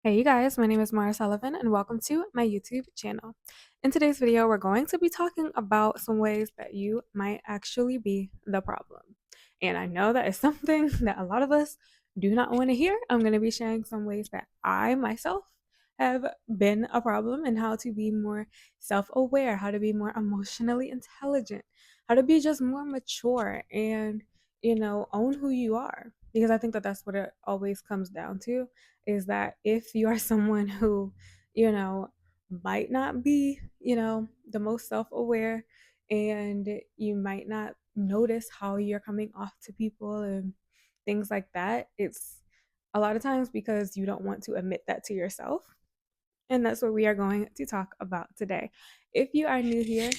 Hey you guys, my name is Mara Sullivan and welcome to my YouTube channel. In today's video, we're going to be talking about some ways that you might actually be the problem. And I know that is something that a lot of us do not want to hear. I'm going to be sharing some ways that I myself have been a problem and how to be more self-aware, how to be more emotionally intelligent, how to be just more mature and, own who you are. Because I think that that's what it always comes down to is that if you are someone who, you know, might not be, the most self aware and you might not notice how you're coming off to people and things like that, it's a lot of times because you don't want to admit that to yourself. And that's what we are going to talk about today. If you are new here,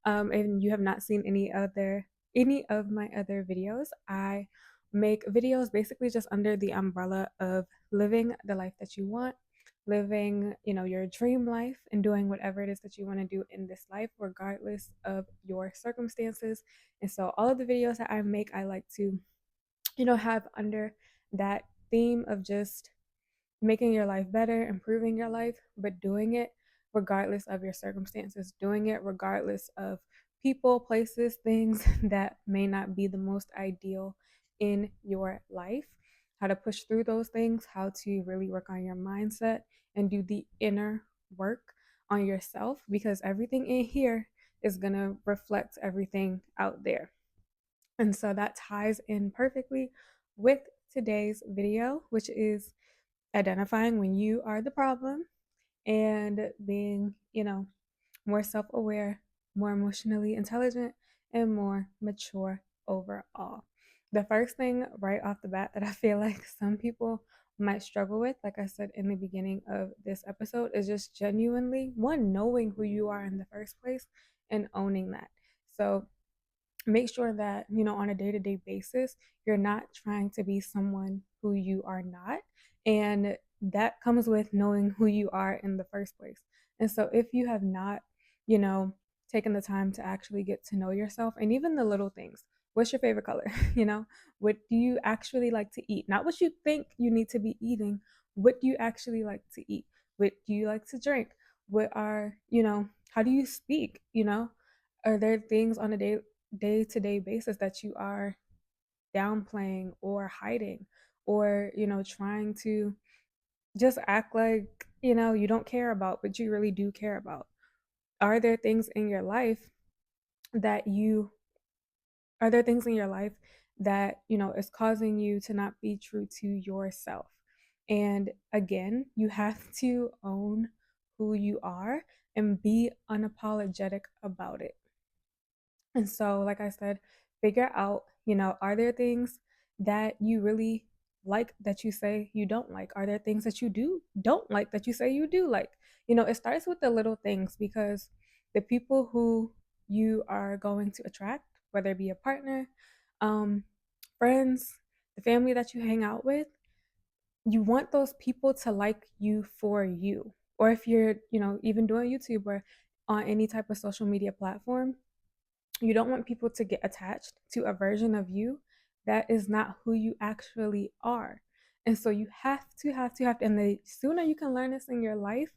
and you have not seen any of my other videos, I make videos basically just under the umbrella of living the life that you want, living, your dream life and doing whatever it is that you want to do in this life, regardless of your circumstances. And so all of the videos that I make, I like to, have under that theme of just making your life better, improving your life, but doing it regardless of your circumstances, doing it regardless of people, places, things that may not be the most ideal in your life. How to push through those things, how to really work on your mindset and do the inner work on yourself because everything in here is going to reflect everything out there. And so that ties in perfectly with today's video, which is identifying when you are the problem and being, more self aware, more emotionally intelligent, and more mature overall. The first thing right off the bat that I feel like some people might struggle with, like I said in the beginning of this episode, is just genuinely one, knowing who you are in the first place and owning that. So make sure that, on a day-to-day basis, you're not trying to be someone who you are not, and that comes with knowing who you are in the first place. And so if you have not, you know taken the time to actually get to know yourself, and even the little things, what's your favorite color? What do you actually like to eat? Not what you think you need to be eating. What do you actually like to eat? What do you like to drink? What are, how do you speak? Are there things on a day-to-day basis that you are downplaying or hiding, or trying to just act like you don't care about, but you really do care about? Are there things in your life that you are there things in your life that is causing you to not be true to yourself? And again, you have to own who you are and be unapologetic about it. And so, like I said, figure out, are there things that you really like that you say you don't like? Are there things that you don't like that you say you do like? It starts with the little things because the people who you are going to attract, whether it be a partner, um, friends, the family that you hang out with, you want those people to like you for you. Or if you're, even doing YouTube or on any type of social media platform, you don't want people to get attached to a version of you that is not who you actually are. And so you have to, and the sooner you can learn this in your life,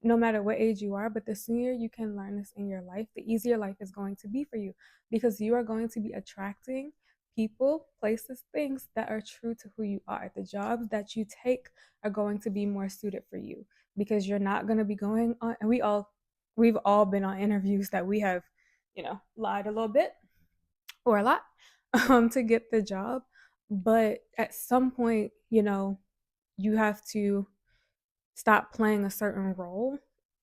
no matter what age you are, but the sooner you can learn this in your life, the easier life is going to be for you because you are going to be attracting people, places, things that are true to who you are. The jobs that you take are going to be more suited for you because you're not going to be going on, and we've all been on interviews that we have, lied a little bit or a lot to get the job. But at some point, you have to stop playing a certain role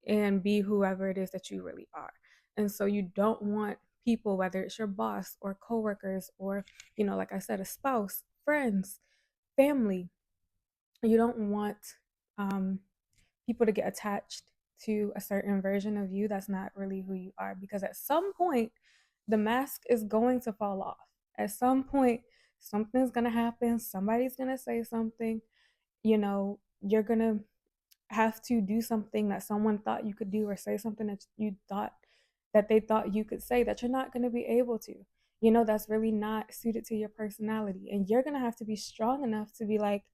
and be whoever it is that you really are. And so you don't want people, whether it's your boss or coworkers or, like I said, a spouse, friends, family, you don't want um, people to get attached to a certain version of you that's not really who you are, because at some point the mask is going to fall off. At some point something's going to happen, somebody's going to say something, you're going to have to do something that someone thought you could do, or say something that they thought you could say that you're not going to be able to, that's really not suited to your personality. And you're going to have to be strong enough to be like,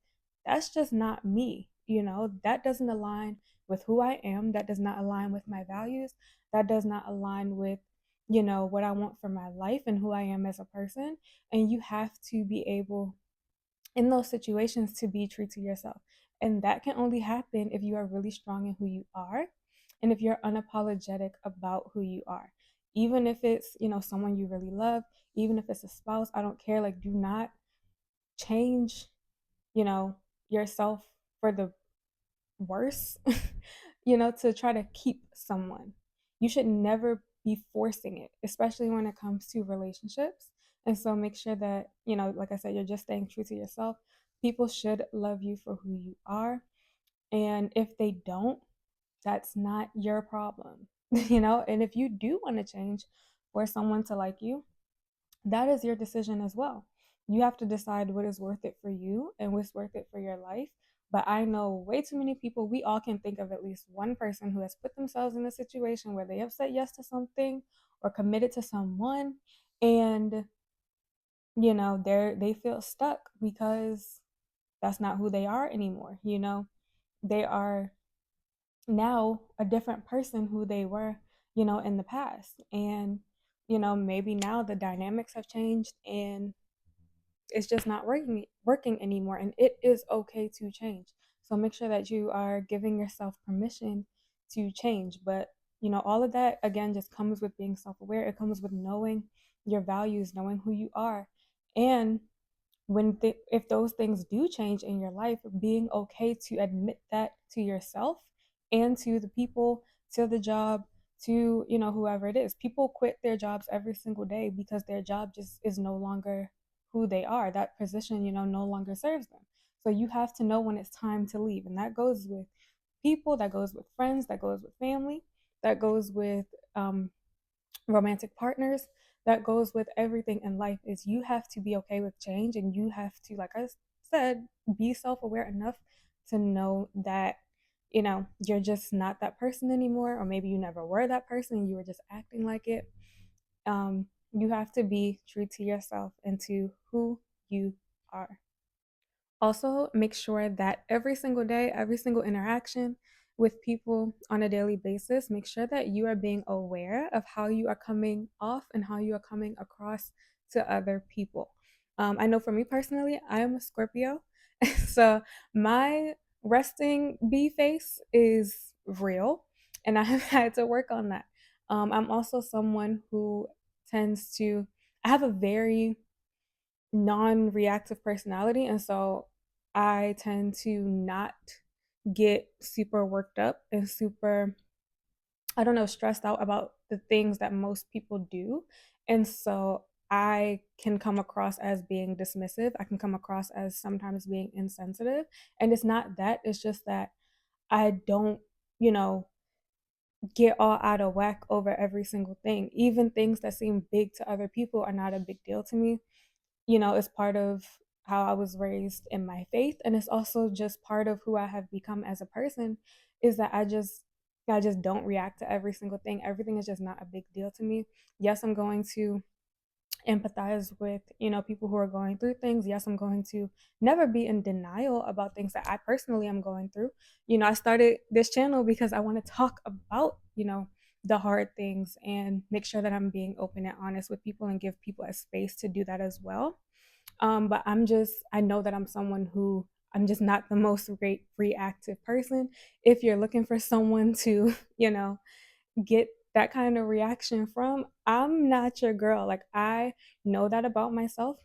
that's just not me. that doesn't align with who I am. That does not align with my values. That does not align with, what I want for my life and who I am as a person. And you have to be able, in those situations, to be true to yourself. And that can only happen if you are really strong in who you are and if you're unapologetic about who you are. Even if it's, someone you really love, even if it's a spouse, I don't care. Like, do not change, you know, yourself for the worse, to try to keep someone. You should never be forcing it, especially when it comes to relationships. And so make sure that, like I said, you're just staying true to yourself. People should love you for who you are. And if they don't, that's not your problem, And if you do want to change for someone to like you, that is your decision as well. You have to decide what is worth it for you and what's worth it for your life. But I know way too many people, we all can think of at least one person who has put themselves in a situation where they have said yes to something or committed to someone, and they feel stuck because that's not who they are anymore. They are now a different person who they were, in the past. And maybe now the dynamics have changed and it's just not working anymore, and it is okay to change. So make sure that you are giving yourself permission to change. But all of that again just comes with being self-aware. It comes with knowing your values, knowing who you are, and if those things do change in your life, being okay to admit that to yourself and to the people, to the job, to whoever it is. People quit their jobs every single day because their job just is no longer who they are. That position, no longer serves them. So you have to know when it's time to leave, and that goes with people, that goes with friends, that goes with family, that goes with romantic partners, that goes with everything in life. Is you have to be okay with change, and you have to, like I said, be self-aware enough to know that you're just not that person anymore, or maybe you never were that person and you were just acting like it. You have to be true to yourself and to who you are. Also, make sure that every single day, every single interaction with people on a daily basis, make sure that you are being aware of how you are coming off and how you are coming across to other people. I know for me personally, I am a Scorpio. So my resting bee face is real, and I have had to work on that. I'm also someone who tends to, I have a very non-reactive personality, and so I tend to not get super worked up and super, I don't know, stressed out about the things that most people do. And so I can come across as being dismissive. I can come across as sometimes being insensitive. And it's not that, it's just that I don't, you know, get all out of whack over every single thing. Even things that seem big to other people are not a big deal to me. It's part of how I was raised in my faith, and it's also just part of who I have become as a person, is that I just don't react to every single thing. Everything is just not a big deal to me. Yes, I'm going to empathize with, people who are going through things. Yes, I'm going to never be in denial about things that I personally am going through. I started this channel because I want to talk about, the hard things, and make sure that I'm being open and honest with people and give people a space to do that as well. But I know that I'm someone who, I'm just not the most great reactive person. If you're looking for someone to, get that kind of reaction from, I'm not your girl. Like, I know that about myself.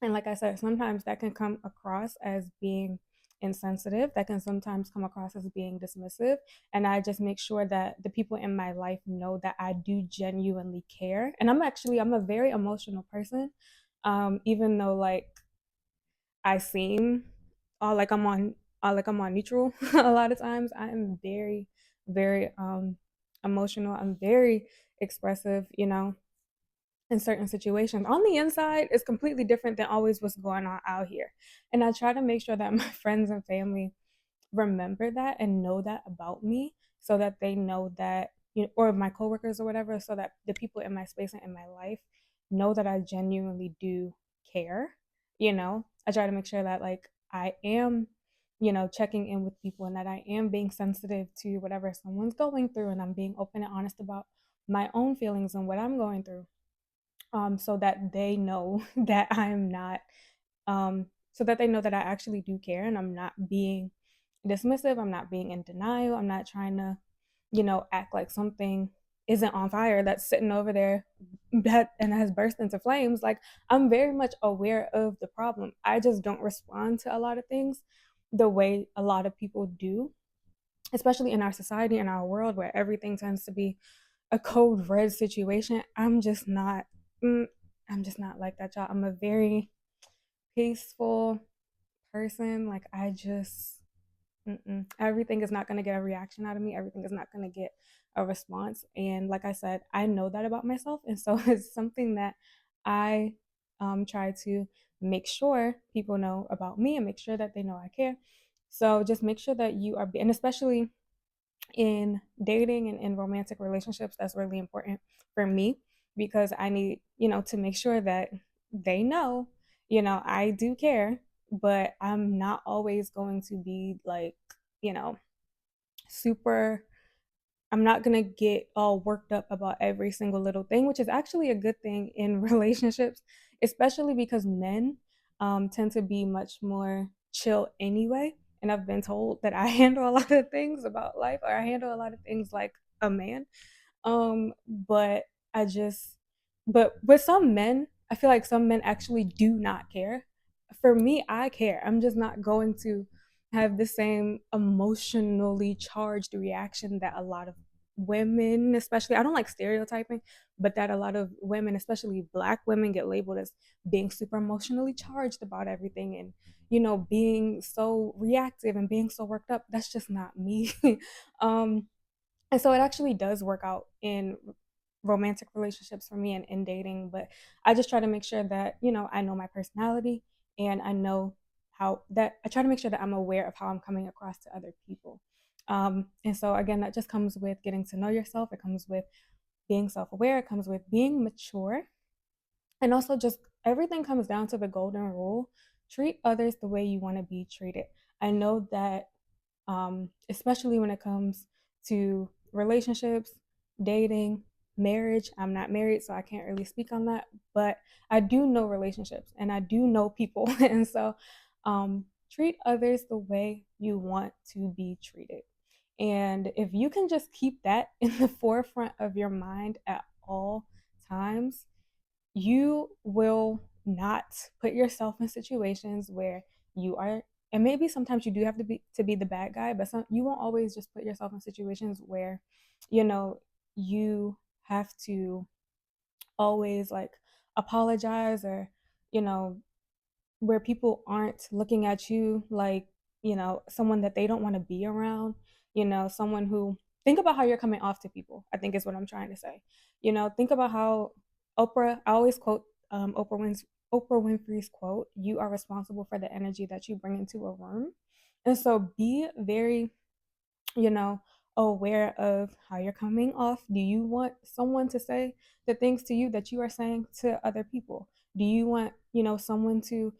And like I said, sometimes that can come across as being insensitive. That can sometimes come across as being dismissive. And I just make sure that the people in my life know that I do genuinely care. And I'm a very emotional person. Even though, like, I seem like I'm on neutral a lot of times, I am very, very emotional. I'm very expressive, in certain situations. On the inside, it's completely different than always what's going on out here. And I try to make sure that my friends and family remember that and know that about me, so that they know that, or my coworkers or whatever, so that the people in my space and in my life know that I genuinely do care. I try to make sure that, like, I am checking in with people, and that I am being sensitive to whatever someone's going through, and I'm being open and honest about my own feelings and what I'm going through, so that they know that I'm not, so that they know that I actually do care and I'm not being dismissive, I'm not being in denial, I'm not trying to, act like something isn't on fire that's sitting over there that and has burst into flames. Like, I'm very much aware of the problem. I just don't respond to a lot of things the way a lot of people do, especially in our society, in our world where everything tends to be a code red situation. Mm, I'm just not like that, y'all. I'm a very peaceful person. Like, I just, everything is not going to get a reaction out of me. Everything is not going to get a response. And like I said, I know that about myself. And so it's something that I try to make sure people know about me and make sure that they know I care. So just make sure that you are, and especially in dating and in romantic relationships, that's really important for me, because I need, to make sure that they know, I do care, but I'm not always going to be like, you know, super, I'm not going to get all worked up about every single little thing, which is actually a good thing in relationships, especially because men tend to be much more chill anyway. And I've been told that I handle a lot of things about life, or I handle a lot of things like a man. But I just, but with some men, I feel like some men actually do not care. For me, I care. I'm just not going to have the same emotionally charged reaction that a lot of women, especially, I don't like stereotyping, but that a lot of women, especially black women, get labeled as being super emotionally charged about everything, and being so reactive and being so worked up. That's just not me. um and so it actually does work out in romantic relationships for me and in dating. But I just try to make sure that, I know my personality, and I know how that I try to make sure that I'm aware of how I'm coming across to other people. And so again, that just comes with getting to know yourself. It comes with being self-aware. It comes with being mature. And also, just everything comes down to the golden rule: treat others the way you want to be treated. I know that, especially when it comes to relationships, dating, marriage. I'm not married, so I can't really speak on that, but I do know relationships and I do know people. And so, treat others the way you want to be treated. And if you can just keep that in the forefront of your mind at all times, you will not put yourself in situations where you are, and maybe sometimes you do have to be the bad guy, but you won't always just put yourself in situations where you know you have to always like apologize, or you know where people aren't looking at you like, someone that they don't want to be around, someone who, think about how you're coming off to people, I think is what I'm trying to say. Think about how I always quote Oprah Winfrey's quote: "You are responsible for the energy that you bring into a room." And so be very, you know, aware of how you're coming off. Do you want someone to say the things to you that you are saying to other people? Do you want, someone to,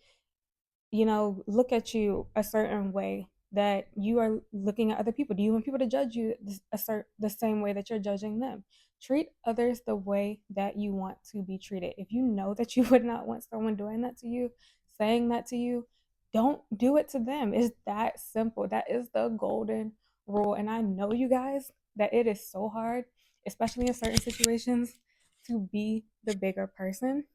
look at you a certain way that you are looking at other people? Do you want people to judge you the same way that you're judging them? Treat others the way that you want to be treated. If you know that you would not want someone doing that to you, saying that to you, don't do it to them. It's that simple. That is the golden rule. And I know, you guys, that it is so hard, especially in certain situations, to be the bigger person,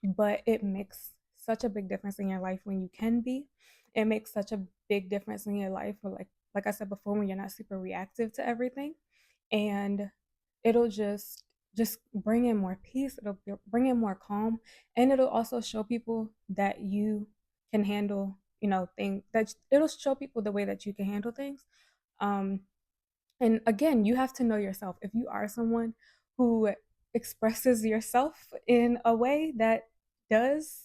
but it makes such a big difference in your life when you can be. It makes such a big difference in your life, but like I said before, when you're not super reactive to everything, and it'll just bring in more peace. It'll bring in more calm, and it'll also show people that you can handle, things. That it'll show people the way that you can handle things. Um, and again, you have to know yourself. If you are someone who expresses yourself in a way that does,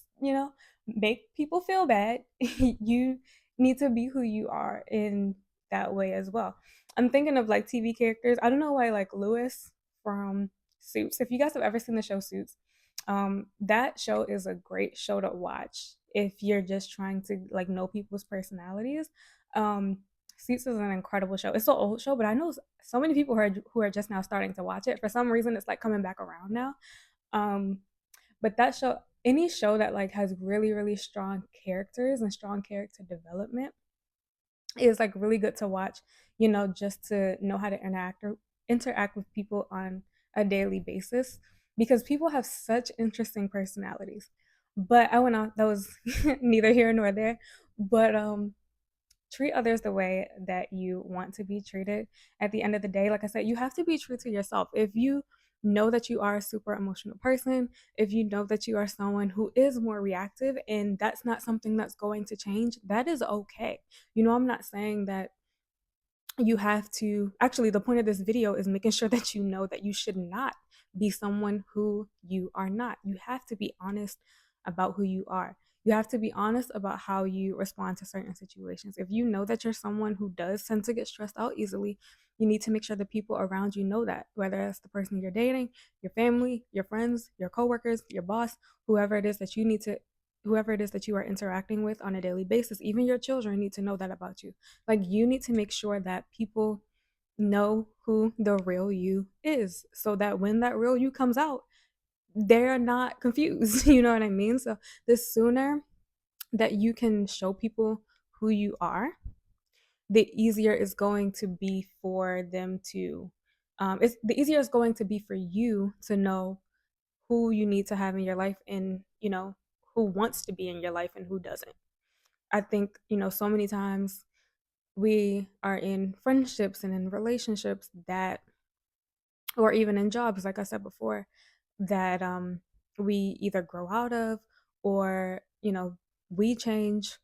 make people feel bad, you need to be who you are in that way as well. I'm thinking of like TV characters. I don't know why, like Lewis from Suits. If you guys have ever seen the show Suits, that show is a great show to watch if you're just trying to like know people's personalities. Um, Suits is an incredible show. It's an old show, but I know so many people who are just now starting to watch it. For some reason, it's like coming back around now. Um, but that show, any show that like has really really strong characters and strong character development is like really good to watch. Just to know how to interact with people on a daily basis because people have such interesting personalities. But I went on. That was neither here nor there. But treat others the way that you want to be treated. At the end of the day, like I said, you have to be true to yourself. If you know that you are a super emotional person, if you know that you are someone who is more reactive and that's not something that's going to change, that is okay. I'm not saying that you have to actually, the point of this video is making sure that you know that you should not be someone who you are not. You have to be honest about who you are. You have to be honest about how you respond to certain situations. If you know that you're someone who does tend to get stressed out easily, you need to make sure the people around you know that, whether it's the person you're dating, your family, your friends, your coworkers, your boss, whoever it is that you need to whoever it is that you are interacting with on a daily basis. Even your children need to know that about you. Like, you need to make sure that people know who the real you is so that when that real you comes out, they're not confused. You know what I mean? So the sooner that you can show people who you are, the easier it's going to be for them to it's the easier it's going to be for you to know who you need to have in your life, and who wants to be in your life and who doesn't. I think so many times we are in friendships and in relationships that, or even in jobs, like I said before, that we either grow out of, or we change,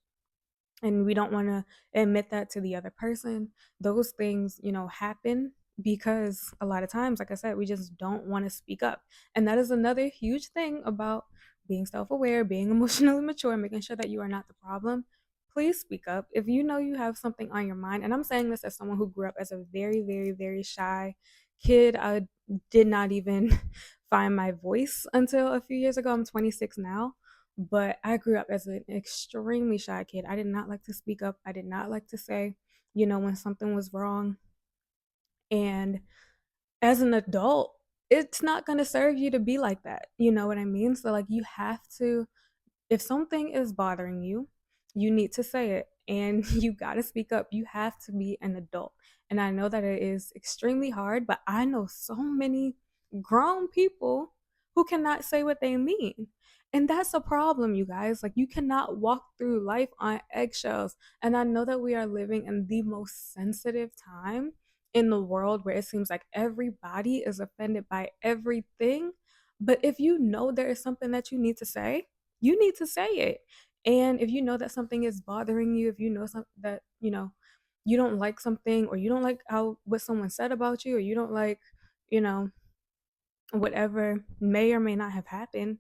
and we don't want to admit that to the other person. Those things happen because a lot of times, like I said, we just don't want to speak up. And that is another huge thing about being self-aware, being emotionally mature, making sure that you are not the problem. Please speak up if you know you have something on your mind. And I'm saying this as someone who grew up as a very very very shy kid. I did not even find my voice until a few years ago. I'm 26 now, but I grew up as an extremely shy kid. I did not like to speak up. I did not like to say, when something was wrong. And as an adult, it's not going to serve you to be like that. You know what I mean? So, like, you have to, if something is bothering you, you need to say it, and you got to speak up. You have to be an adult. And I know that it is extremely hard, but I know so many grown people who cannot say what they mean. And that's a problem, you guys. Like, you cannot walk through life on eggshells. And I know that we are living in the most sensitive time in the world where it seems like everybody is offended by everything. But if you know there is something that you need to say, you need to say it. And if you know that something is bothering you, if you know something that, you don't like something, or you don't like how what someone said about you, or you don't like, you know, whatever may or may not have happened,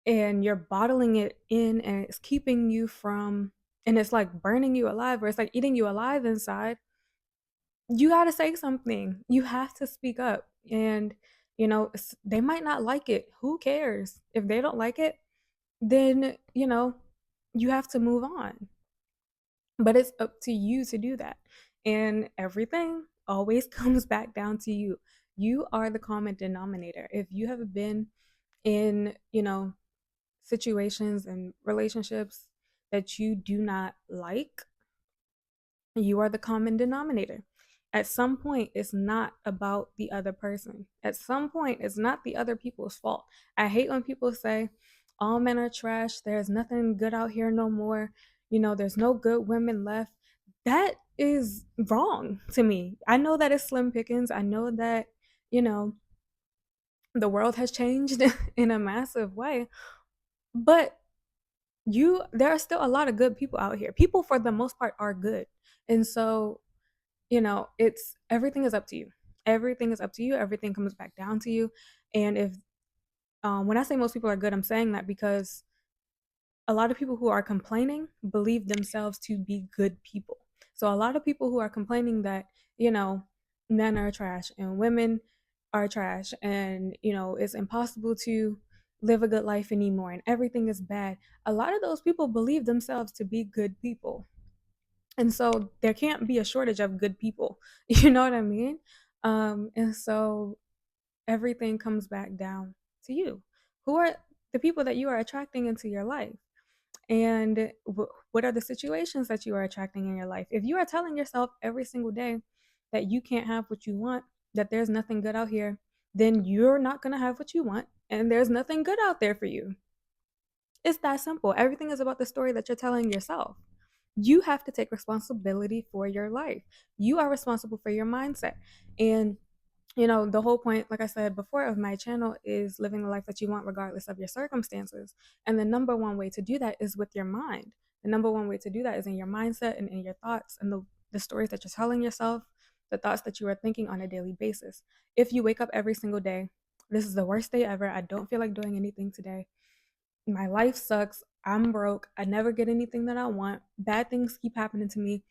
and you're bottling it in, and it's keeping you from, and it's like burning you alive, or it's like eating you alive inside, you got to say something. You have to speak up. And they might not like it. Who cares? If they don't like it, then you have to move on. But it's up to you to do that. And everything always comes back down to you. You are the common denominator. If you have been in situations and relationships that you do not like, you are the common denominator. At some point, it's not about the other person. At some point, it's not the other people's fault. I hate when people say, all men are trash. There's nothing good out here no more. There's no good women left. That is wrong to me. I know that it's slim pickings. I know that, you know, the world has changed in a massive way. But there are still a lot of good people out here. People, for the most part, are good. And so it's, everything is up to you. Everything is up to you. Everything comes back down to you. And if when I say most people are good, I'm saying that because a lot of people who are complaining believe themselves to be good people. So a lot of people who are complaining that men are trash and women are trash, and it's impossible to live a good life anymore and everything is bad, a lot of those people believe themselves to be good people. And so there can't be a shortage of good people. You know what I mean? And so everything comes back down to you. Who are the people that you are attracting into your life? And what are the situations that you are attracting in your life? If you are telling yourself every single day that you can't have what you want, that there's nothing good out here, then you're not going to have what you want, and there's nothing good out there for you. It's that simple. Everything is about the story that you're telling yourself. You have to take responsibility for your life. You are responsible for your mindset. And the whole point, like I said before, of my channel is living the life that you want regardless of your circumstances. And the number one way to do that is with your mind. The number one way to do that is in your mindset and in your thoughts and the stories that you're telling yourself, the thoughts that you are thinking on a daily basis. If you wake up every single day, this is the worst day ever. I don't feel like doing anything today. My life sucks. I'm broke. I never get anything that I want. Bad things keep happening to me.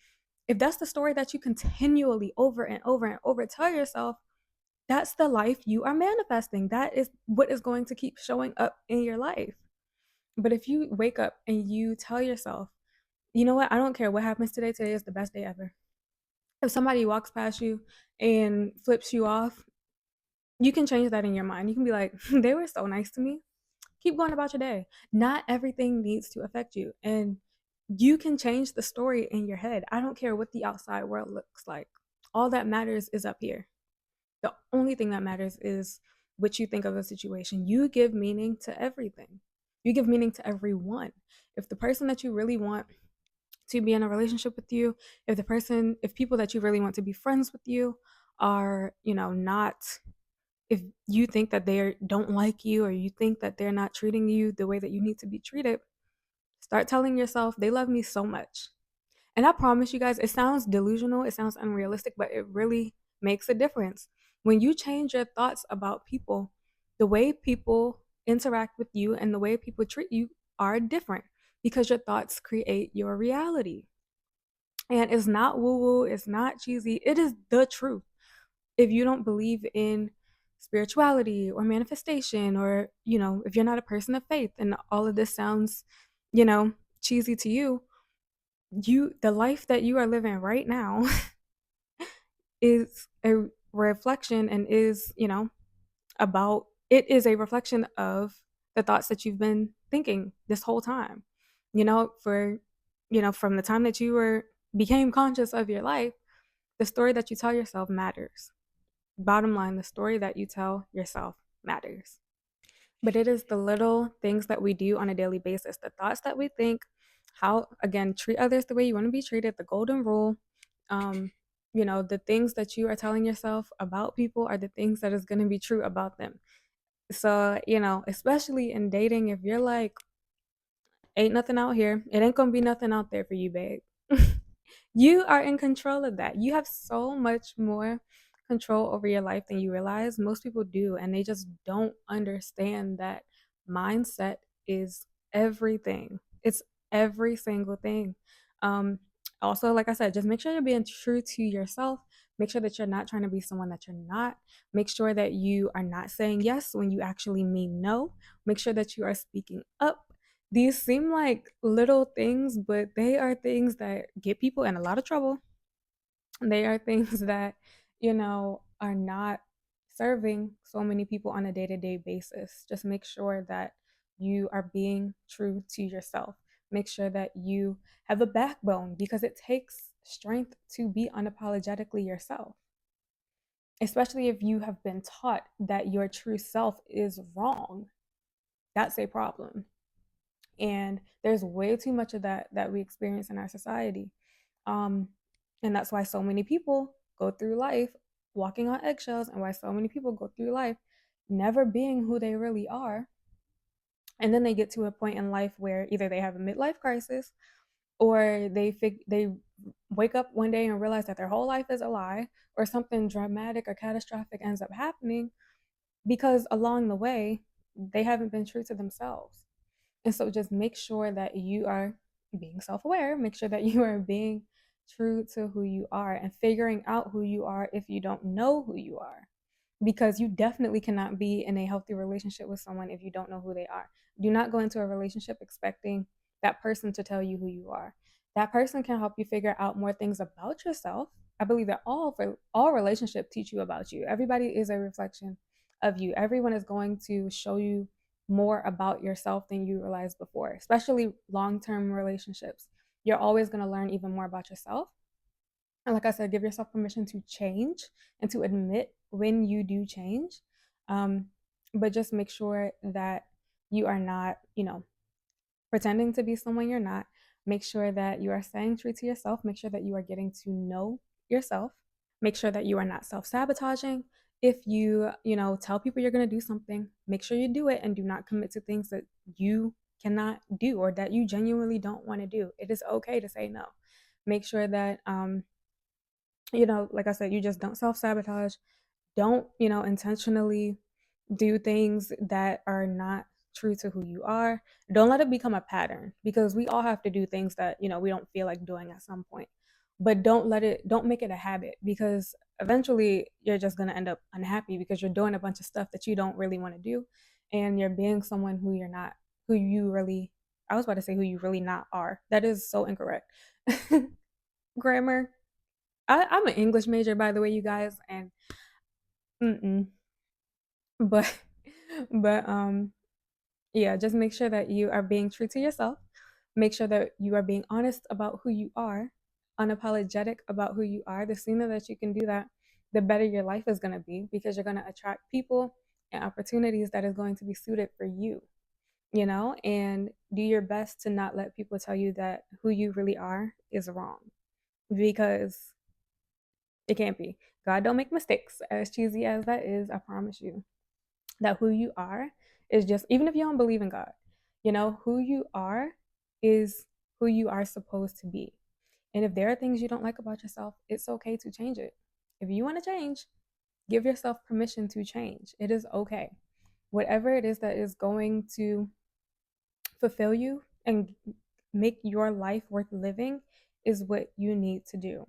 If that's the story that you continually over and over and over tell yourself, that's the life you are manifesting. That is what is going to keep showing up in your life. But if you wake up and you tell yourself, you know what, I don't care what happens today, today is the best day ever. If somebody walks past you and flips you off, you can change that in your mind. You can be like, they were so nice to me. Keep going about your day. Not everything needs to affect you. And you can change the story in your head. I don't care what the outside world looks like. All that matters is up here. The only thing that matters is what you think of a situation. You give meaning to everything. You give meaning to everyone. If the person that you really want to be in a relationship with you, if people that you really want to be friends with you are, not, if you think that they don't like you or you think that they're not treating you the way that you need to be treated, start telling yourself, they love me so much. And I promise you guys, it sounds delusional, it sounds unrealistic, but it really makes a difference. When you change your thoughts about people, the way people interact with you and the way people treat you are different because your thoughts create your reality. And it's not woo woo, it's not cheesy, it is the truth. If you don't believe in spirituality or manifestation, or, if you're not a person of faith and all of this sounds, you know, cheesy to you, the life that you are living right now is a reflection and is, about it is a reflection of the thoughts that you've been thinking this whole time. For from the time that you were became conscious of your life, the story that you tell yourself matters. Bottom line, the story that you tell yourself matters. But it is the little things that we do on a daily basis, the thoughts that we think, how, again, treat others the way you want to be treated, the golden rule. Um, the things that you are telling yourself about people are the things that is going to be true about them. So, especially in dating, if you're like, ain't nothing out here, it ain't going to be nothing out there for you, babe. You are in control of that. You have so much more control over your life than you realize. Most people do, and they just don't understand that mindset is everything. It's every single thing. Um, Also, like I said, just make sure you're being true to yourself. Make sure that you're not trying to be someone that you're not. Make sure that you are not saying yes when you actually mean no. Make sure that you are speaking up. These seem like little things, but they are things that get people in a lot of trouble. They are things that, are not serving so many people on a day to day basis. Just make sure that you are being true to yourself. Make sure that you have a backbone because it takes strength to be unapologetically yourself, especially if you have been taught that your true self is wrong. That's a problem. And there's way too much of that we experience in our society. um and that's why so many people go through life walking on eggshells, and why so many people go through life never being who they really are. And then they get to a point in life where either they have a midlife crisis, or they wake up one day and realize that their whole life is a lie, or something dramatic or catastrophic ends up happening because along the way they haven't been true to themselves. And so just make sure that you are being self aware, make sure that you are being true to who you are and figuring out who you are if you don't know who you are. Because you definitely cannot be in a healthy relationship with someone if you don't know who they are. Do not go into a relationship expecting that person to tell you who you are. that person can help you figure out more things about yourself. I believe that all relationships teach you about you. Everybody is a reflection of you. Everyone is going to show you more about yourself than you realized before, especially long-term relationships. You're always going to learn even more about yourself. And like I said, give yourself permission to change and to admit when you do change. Um, but just make sure that you are not, pretending to be someone you're not. Make sure that you are staying true to yourself. Make sure that you are getting to know yourself. Make sure that you are not self-sabotaging. If tell people you're going to do something, make sure you do it and do not commit to things that you cannot do or that you genuinely don't want to do. It is okay to say no. Make sure that like I said, you just don't self-sabotage. Don't, intentionally do things that are not true to who you are. Don't let it become a pattern because we all have to do things that, we don't feel like doing at some point. But don't make it a habit because eventually you're just going to end up unhappy because you're doing a bunch of stuff that you don't really want to do and you're being someone who you're not, who you really, I was about to say who you really not are. That is so incorrect. Grammar. I'm an English major, by the way, you guys, and mm-mm. but but yeah, just make sure that you are being true to yourself. Make sure that you are being honest about who you are, unapologetic about who you are. The sooner that you can do that, the better your life is going to be because you're going to attract people and opportunities that is going to be suited for you, and do your best to not let people tell you that who you really are is wrong because it can't be. God don't make mistakes. As cheesy as that is, I promise you that who you are is just, even if you don't believe in God, who you are is who you are supposed to be. And if there are things you don't like about yourself, it's okay to change it. If you want to change, give yourself permission to change. It is okay. Whatever it is that is going to fulfill you and make your life worth living is what you need to do,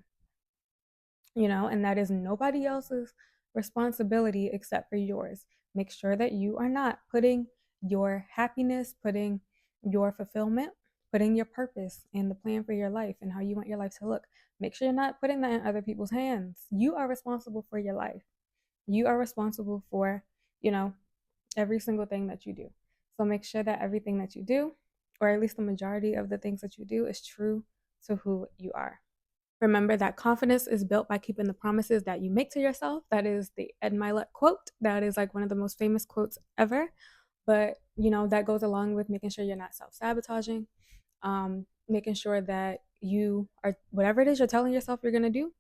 and that is nobody else's responsibility except for yours. Make sure that you are not putting your happiness, putting your fulfillment, putting your purpose and the plan for your life and how you want your life to look. Make sure you're not putting that in other people's hands. You are responsible for your life. You are responsible for, you know, every single thing that you do. So make sure that everything that you do, or at least the majority of the things that you do, is true to who you are. Remember that confidence is built by keeping the promises that you make to yourself. That is the Ed Milet quote. That is like one of the most famous quotes ever. But, that goes along with making sure you're not self sabotaging, making sure that you are, whatever it is you're telling yourself you're going to do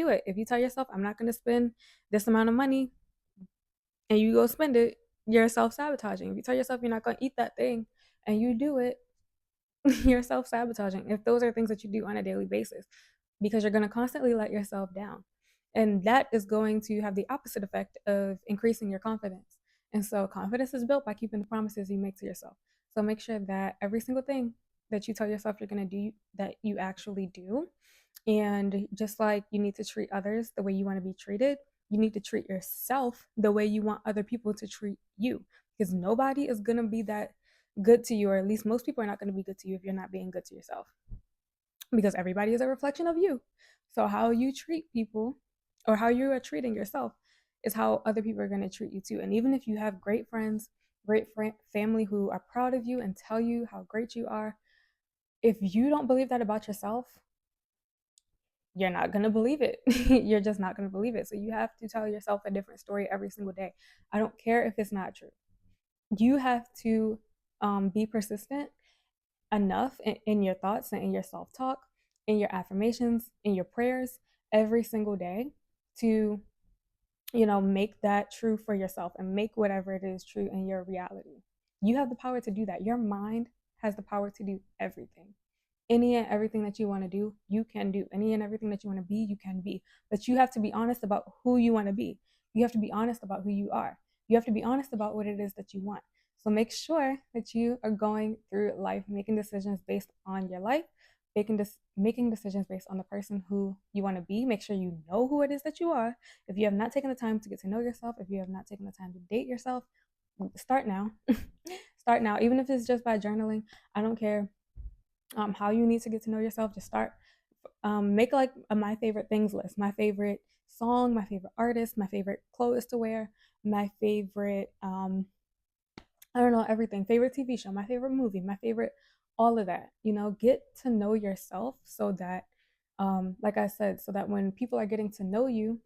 it. If you tell yourself, I'm not going to spend this amount of money and you go spend it, you're self sabotaging. If you tell yourself you're not going to eat that thing and you do it, you're self sabotaging. If those are things that you do on a daily basis, because you're going to constantly let yourself down. And that is going to have the opposite effect of increasing your confidence. And so confidence is built by keeping the promises you make to yourself. So make sure that every single thing that you tell yourself you're going to do, that you actually do. And just like you need to treat others the way you want to be treated, you need to treat yourself the way you want other people to treat you. Because nobody is going to be that good to you, or at least most people are not going to be good to you if you're not being good to yourself, because everybody is a reflection of you. So how you treat people or how you are treating yourself is how other people are going to treat you too. And even if you have great friends, family who are proud of you and tell you how great you are, if you don't believe that about yourself, you're not going to believe it. You're just not going to believe it. So you have to tell yourself a different story every single day. I don't care if it's not true. You have to be persistent enough in your thoughts and in your self talk, in your affirmations, in your prayers every single day to, make that true for yourself and make whatever it is true in your reality. You have the power to do that. Your mind has the power to do everything. Any and everything that you want to do, you can do. Any and everything that you want to be, you can be. But you have to be honest about who you want to be. You have to be honest about who you are. You have to be honest about what it is that you want. So make sure that you are going through life making decisions based on your life, making decisions based on the person who you want to be. Make sure you know who it is that you are. If you have not taken the time to get to know yourself, if you have not taken the time to date yourself, start now. Start now, even if it's just by journaling. I don't care how you need to get to know yourself. Just start, make like a my favorite things list, my favorite song, my favorite artist, my favorite clothes to wear, my favorite, I don't know, everything, favorite TV show, my favorite movie, my favorite, all of that. Get to know yourself so that, like I said, so that when people are getting to know you,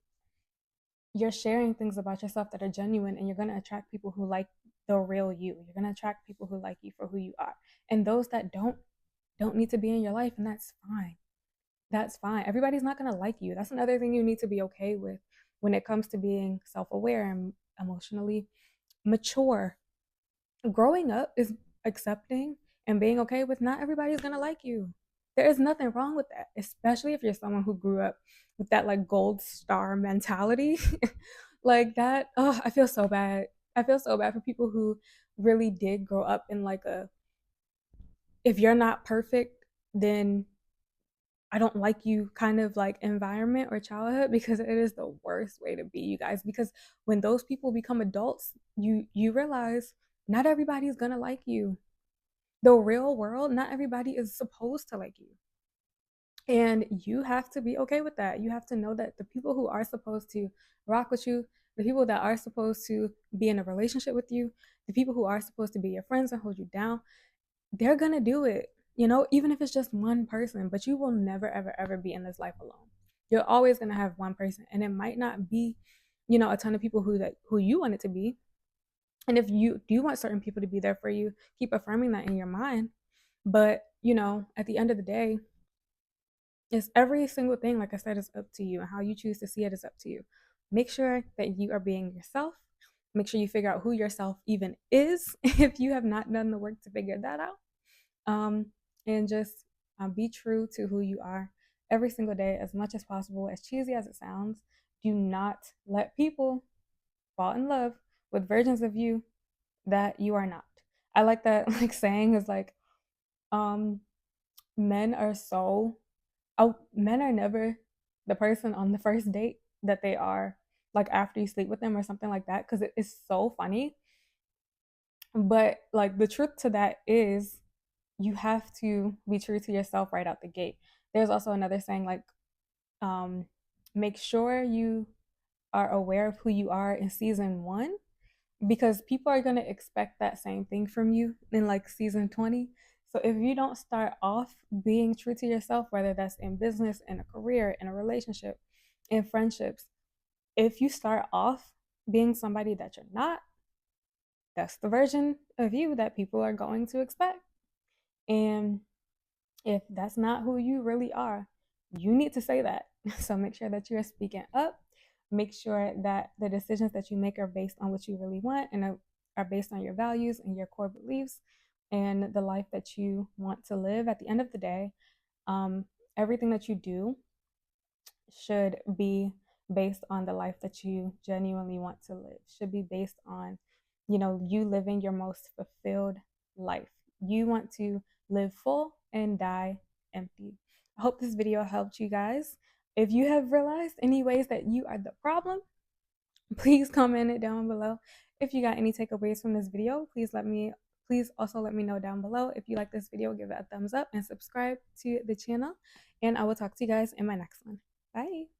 you're sharing things about yourself that are genuine, and you're going to attract people who like the real you. You're going to attract people who like you for who you are. And those that don't need to be in your life, and that's fine. That's fine. Everybody's not going to like you. That's another thing you need to be okay with when it comes to being self-aware and emotionally mature. Growing up is accepting and being okay with not everybody's going to like you. There is nothing wrong with that, especially if you're someone who grew up with that like gold star mentality. Like that, oh, I feel so bad. I feel so bad for people who really did grow up in like a, if you're not perfect, then I don't like you kind of like environment or childhood, because it is the worst way to be, you guys. Because when those people become adults, you realize not everybody's gonna like you. The real world, not everybody is supposed to like you. And you have to be okay with that. You have to know that the people who are supposed to rock with you, the people that are supposed to be in a relationship with you, the people who are supposed to be your friends and hold you down, they're gonna do it, even if it's just one person. But you will never, ever, ever be in this life alone. You're always gonna have one person, and it might not be, a ton of people who you want it to be. And if you do want certain people to be there for you, keep affirming that in your mind. But at the end of the day, it's every single thing, like I said, is up to you, and how you choose to see it is up to you. Make sure that you are being yourself. Make sure you figure out who yourself even is if you have not done the work to figure that out. um, and just be true to who you are every single day as much as possible. As cheesy as it sounds, do not let people fall in love with versions of you that you are not. I like that like saying is like, um, men are so, oh, men are never the person on the first date that they are like after you sleep with them or something like that, because it is so funny. But like the truth to that is, you have to be true to yourself right out the gate. There's also another saying like, um, make sure you are aware of who you are in season one, because people are going to expect that same thing from you in like season 20. So if you don't start off being true to yourself, whether that's in business, in a career, in a relationship, in friendships, if you start off being somebody that you're not, that's the version of you that people are going to expect. And if that's not who you really are, you need to say that. So make sure that you're speaking up. Make sure that the decisions that you make are based on what you really want, and are based on your values and your core beliefs and the life that you want to live. At the end of the day, um, everything that you do should be based on the life that you genuinely want to live, should be based on, you living your most fulfilled life. You want to live full and die empty. I hope this video helped you guys. If you have realized any ways that you are the problem, please comment it down below. If you got any takeaways from this video, please also let me know down below. If you like this video, give it a thumbs up and subscribe to the channel, and I will talk to you guys in my next one. Bye.